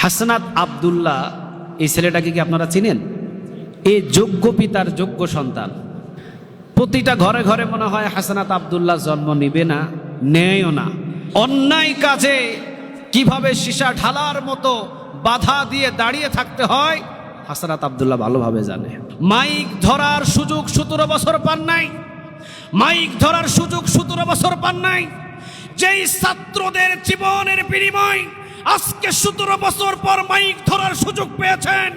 হাসনাত আব্দুল্লাহ এই ছেলেটাকে কি আপনারা চিনেন? এই যোগ্য পিতার যোগ্য সন্তান। প্রতিটা ঘরে ঘরে মনে হয় হাসনাত আব্দুল্লাহ জন্ম নিবে না, নেয়ও না। অন্যায় কাজে কিভাবে সীসা ঢালার মতো বাধা দিয়ে দাঁড়িয়ে থাকতে হয় হাসনাত আব্দুল্লাহ ভালোভাবে জানে। মাইক ধরার সুযোগ 17 বছর পান নাই, মাইক ধরার সুযোগ 17 বছর পান নাই। যেই ছাত্রদের জীবনের বিনিময় আজকে 17 বছর পর মাইক ধরার সুযোগ পেয়েছেন,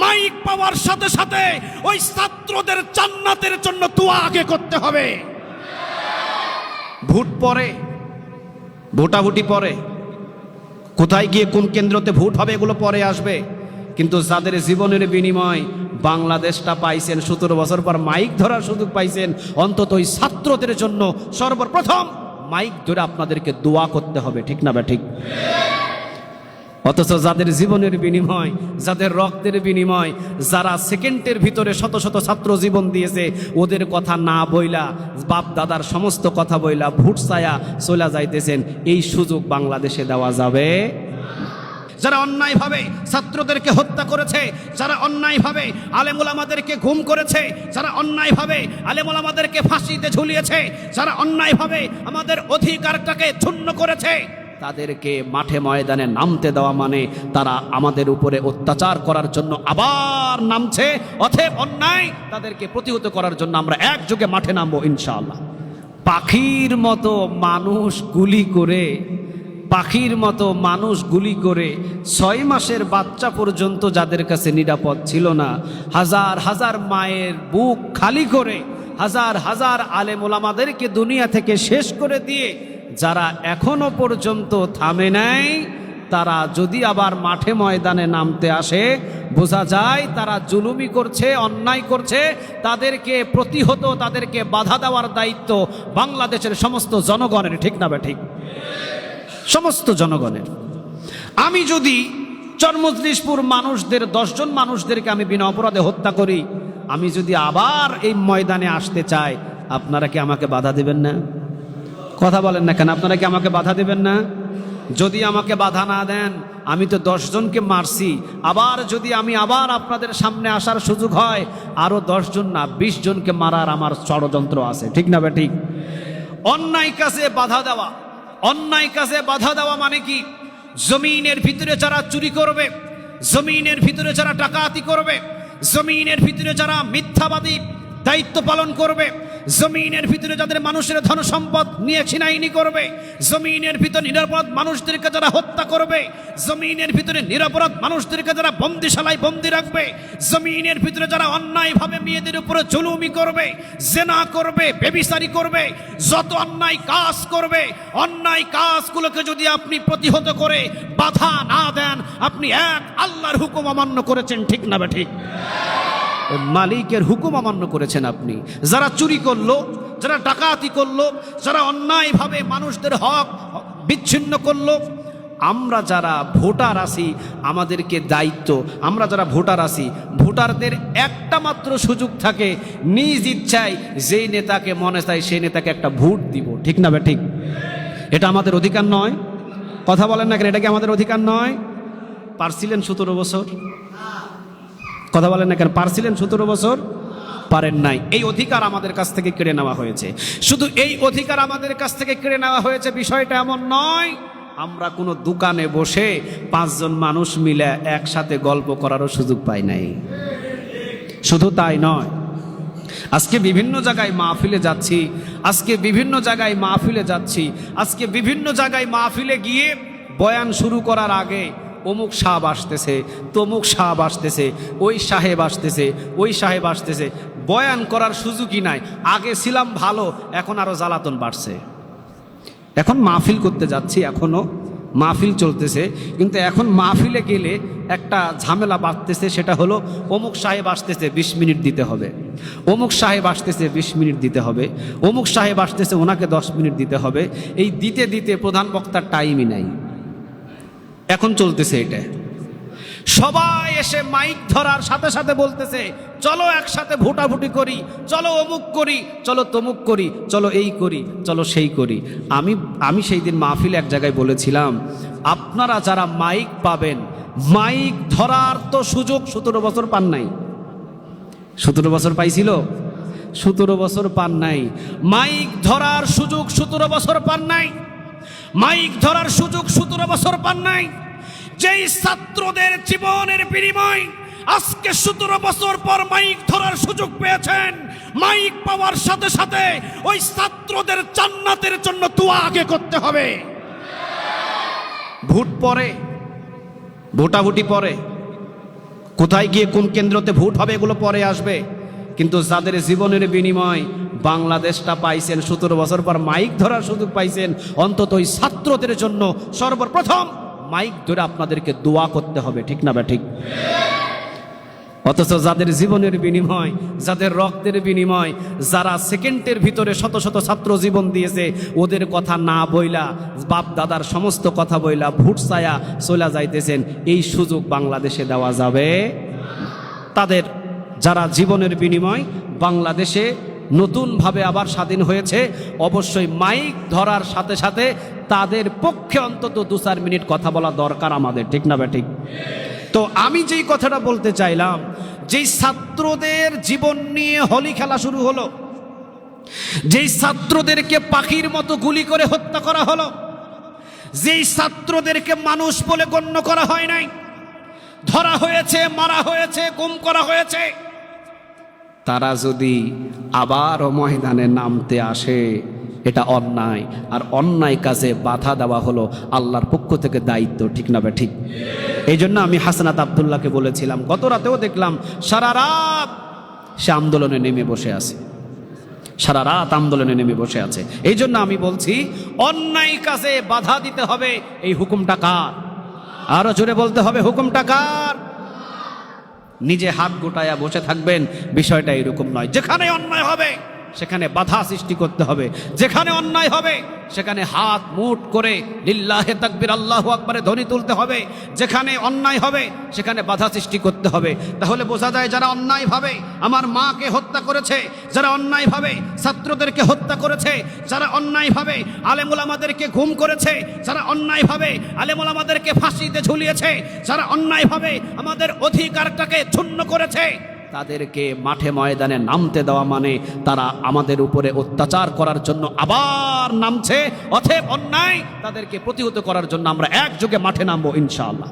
মাইক পাওয়ার সাথে সাথে ওই ছাত্রদের জান্নাতের জন্য দোয়া আগে করতে হবে। ভোট পরে, ভোটাভুটি পরে, কোথায় গিয়ে কোন কেন্দ্রতে ভোট হবে এগুলো পরে আসবে, কিন্তু যাদের জীবনের বিনিময় বাংলাদেশটা পাইছেন, 17 বছর পর মাইক ধরার সুযোগ পাইছেন, অন্তত ওই ছাত্রদের জন্য সর্বপ্রথম মাইক ধরে আপনাদেরকে দোয়া করতে হবে, ঠিক না? ঠিক। অথচ যাদের জীবনের বিনিময়, যাদের রক্তের বিনিময়, যারা সেকেন্ডের ভিতরে শত শত ছাত্র জীবন দিয়েছে, ওদের কথা না বইলা, বাপ দাদার সমস্ত কথা বইলা ভোট ছায়া চলে যাইতেছেন, এই সুযোগ বাংলাদেশে দেওয়া যাবে। যারা অন্যায়ভাবে ছাত্রদেরকে হত্যা করেছে, যারা অন্যায়ভাবে আলেম ওলামাদেরকে গুম করেছে, যারা অন্যায়ভাবে আলেম ওলামাদেরকে ফাঁসিতে ঝুলিয়েছে, যারা অন্যায়ভাবে আমাদের অধিকারটাকে ক্ষুণ্ণ করেছে, তাদেরকে মাঠে ময়দানে নামতে দেওয়া মানে তারা আমাদের উপরে অত্যাচার করার জন্য আবার নামছে। অতএব অন্যায় তাদেরকে প্রতিহত করার জন্য আমরা একযোগে মাঠে নামবো ইনশাআল্লাহ। পাখির মতো মানুষ গুলি করে, পাখির মতো মানুষ গুলি করে 6 মাসের বাচ্চা পর্যন্ত যাদের কাছে নিরাপদ ছিল না, হাজার হাজার মায়ের বুক খালি করে, হাজার হাজার আলেম ওলামাদেরকে দুনিয়া থেকে শেষ করে দিয়ে যারা এখনো পর্যন্ত থামে নাই, তারা যদি আবার মাঠে ময়দানে নামতে আসে, বোঝা যায় তারা জুলুমি করছে, অন্যায় করছে। তাদেরকে প্রতিহত, তাদেরকে বাধা দেওয়ার দায়িত্ব বাংলাদেশের সমস্ত জনগণের, ঠিক না? ঠিক। সমস্ত জনগণের। আমি যদি চরমজলিশপুর মানুষদের 10 জন মানুষদেরকে আমি বিনা অপরাধে হত্যা করি, আমি যদি আবার এই ময়দানে আসতে চাই, আপনারা কি আমাকে বাধা দেবেন না? কথা বলেন না কেন? আপনারা কি আমাকে বাধা দেবেন না? যদি আমাকে বাধা না দেন, আমি তো 10 জনকে মারছি, আবার যদি আমি আবার আপনাদের সামনে আসার সুযোগ হয়, আরো 10 জন না 20 জনকে মারার আমার ষড়যন্ত্র আছে, ঠিক না? ঠিক। অন্যায় কাজে বাধা দেওয়া, অন্যায় কাজে বাধা দেওয়া মানে কি? জমিনের ভিতরে যারা চুরি করবে, জমিনের ভিতরে যারা ডাকাতি করবে, জমিনের ভিতরে যারা মিথ্যাবাদী দায়িত্ব পালন করবে, জমিনের ভিতরে যাদের মানুষের ধন সম্পদ নিয়ে ছিনাইনি করবে, জমিনের ভিতরে নিরপরাধ মানুষদেরকে যারা হত্যা করবে, জমিনের ভিতরে নিরপরাধ মানুষদেরকে যারা বন্দিশালায় বন্দি রাখবে, জমিনের ভিতরে যারা অন্যায়ভাবে মেয়েদের উপরে জুলুমি করবে, জেনা করবে, ব্যভিচারী করবে, যত অন্যায় কাজ করবে, অন্যায় কাজগুলোকে যদি আপনি প্রতিহত করে বাধা না দেন, আপনি এক আল্লাহর হুকুম অমান্য করেছেন, ঠিক না? ঠিক। মালিকের হুকুম অমান্য করেছেন আপনি। যারা চুরি করলো, যারা ডাকাতি করলো, যারা অন্যায়ভাবে মানুষদের হক বিচ্ছিন্ন করলো, আমরা যারা ভোটার আছি, আমাদেরকে দায়িত্ব, আমরা যারা ভোটার আছি, ভোটারদের একটা মাত্র সুযোগ থাকে, নিজ ইচ্ছায় যেই নেতাকে মনে চায় সেই নেতাকে একটা ভোট দিব, ঠিক না? ঠিক। এটা আমাদের অধিকার নয়? কথা বলেন না কেন? এটা কি আমাদের অধিকার নয়? পারছিলেন 17 বছর? কথা বলেন না কেন? পারছিলেন 17 বছর? পারেন নাই। এই অধিকার আমাদের কাছ থেকে কেড়ে নেওয়া হয়েছে। শুধু এই অধিকার আমাদের কাছ থেকে কেড়ে নেওয়া হয়েছে, বিষয়টা এমন নয় আমরা কোনো দোকানে বসে 5 জন মানুষ মিলে একসাথে গল্প করারও সুযোগ পাই নাই। শুধু তাই নয়, আজকে বিভিন্ন জায়গায় মাহফিলে যাচ্ছি, আজকে বিভিন্ন জায়গায় মাহফিলে যাচ্ছি, আজকে বিভিন্ন জায়গায় মাহফিলে গিয়ে বয়ান শুরু করার আগে অমুক সাহেব আসতেছে, তমুক সাহেব আসতেছে, ওই সাহেব আসতেছে, ওই সাহেব আসতেছে, বয়ান করার সুযোগই নাই। আগে ছিলাম ভালো, এখন আরো জ্বালাতন বাড়ছে। এখন মাহফিল করতে যাচ্ছি, এখনো মাহফিল চলতেছে, কিন্তু এখন মাহফিলে গেলে একটা ঝামেলা বাড়তেছে, সেটা হলো অমুক সাহেব আসতেছে 20 মিনিট দিতে হবে, অমুক সাহেব আসতেছে 20 মিনিট দিতে হবে, অমুক সাহেব আসতেছে ওনাকে 10 মিনিট দিতে হবে। এই দিতে দিতে প্রধান বক্তার টাইমই নাই। এখন চলতেছে এটা। সবাই এসে মাইক ধরার সাথে সাথে বলতেছে, চলো একসাথে ভোটাভুটি করি, চলো অমুক করি, চলো তমুক করি, চলো এই করি, চলো সেই করি। আমি সেই দিন মাহফিলে এক জায়গায় বলেছিলাম, আপনারা যারা মাইক পাবেন, মাইক ধরার তো সুযোগ 17 বছর পান নাই। 17 বছর পাইছিল, 17 বছর পান নাই। মাইক ধরার সুযোগ 17 বছর পান নাই। মাইক ধরার সুযোগ 17 বছর পান নাই। যেই ছাত্রদের জীবনের বিনিময় আজকে 17 বছর পর মাইক ধরার সুযোগ পেয়েছেন, মাইক পাওয়ার সাথে সাথে ওই ছাত্রদের জান্নাতের জন্য দোয়া আগে করতে হবে। ভোট পরে, ভোটাভুটি পরে, কোথায় গিয়ে কোন কেন্দ্রতে ভোট হবে এগুলো পরে আসবে, কিন্তু যাদের জীবনের বিনিময় বাংলাদেশটা পাইছেন, 17 বছর পর মাইক ধরার সুযোগ পাইছেন, অন্তত ওই ছাত্রদের জন্য সর্বপ্রথম মাইক ধরে আপনাদেরকে দোয়া করতে হবে, ঠিক না? ঠিক। অথচ যাদের জীবনের বিনিময়, যাদের রক্তের বিনিময়, যারা সেকেন্ডের ভিতরে শত শত ছাত্র জীবন দিয়েছে, ওদের কথা না বইলা, বাপ দাদার সমস্ত কথা বইলা ভোট ছায়া চলে যাইতেছেন, এই সুযোগ বাংলাদেশে দেওয়া যাবে। তাদের যারা জীবনের বিনিময় বাংলাদেশে নতুনভাবে আবার স্বাধীন হয়েছে, অবশ্যই মাইক ধরার সাথে সাথে তাদের পক্ষে অন্তত 2-4 মিনিট কথা বলা দরকার আমাদের, ঠিক না? ঠিক। তো আমি যেই কথাটা বলতে চাইলাম, যেই ছাত্রদের জীবন নিয়ে হোলি খেলা শুরু হলো, যেই ছাত্রদেরকে পাখির মতো গুলি করে হত্যা করা হলো, যেই ছাত্রদেরকে মানুষ বলে গণ্য করা হয় নাই, ধরা হয়েছে, মারা হয়েছে, গুম করা হয়েছে, তারা যদি আবারও ময়দানে নামতে আসে, এটা অন্যায়। আর অন্যায় কাজে বাধা দেওয়া হলো আল্লাহর পক্ষ থেকে দায়িত্ব, ঠিক না? ঠিক। এই জন্য আমি হাসনাত আব্দুল্লাহকে বলেছিলাম, গত রাতেও দেখলাম সারা রাত সে আন্দোলনে নেমে বসে আছে, সারা রাত আন্দোলনে নেমে বসে আছে। এই জন্য আমি বলছি, অন্যায় কাজে বাধা দিতে হবে, এই হুকুমটা কার? আরো জোরে বলতে হবে, হুকুমটা কার? নিজে হাত গোটায়া বসে থাকবেন, বিষয়টা এরকম নয়। যেখানে অন্যায় হবে সেখানে বাধা সৃষ্টি করতে হবে, যেখানে অন্যায় হবে সেখানে হাত মুঠ করে লিল্লাহে তাকবীর আল্লাহু আকবারে ধ্বনি তুলতে হবে। যেখানে অন্যায় হবে সেখানে বাধা সৃষ্টি করতে হবে। তাহলে বোঝা যায়, যারা অন্যায়ভাবে আমার মাকে হত্যা করেছে, যারা অন্যায়ভাবে ছাত্রদেরকে হত্যা করেছে, যারা অন্যায়ভাবে আলেম ওলামাদেরকে গুম করেছে, যারা অন্যায়ভাবে আলেম ওলামাদেরকে ফাঁসিতে ঝুলিয়েছে, যারা অন্যায়ভাবে আমাদের অধিকারটাকে ক্ষুণ্ণ করেছে, তাদেরকে মাঠে ময়দানে নামতে দেওয়া মানে তারা আমাদের উপরে অত্যাচার করার জন্য আবার নামছে। অতএব অন্যায় তাদেরকে প্রতিহত করার জন্য আমরা একযোগে মাঠে নামবো ইনশাআল্লাহ।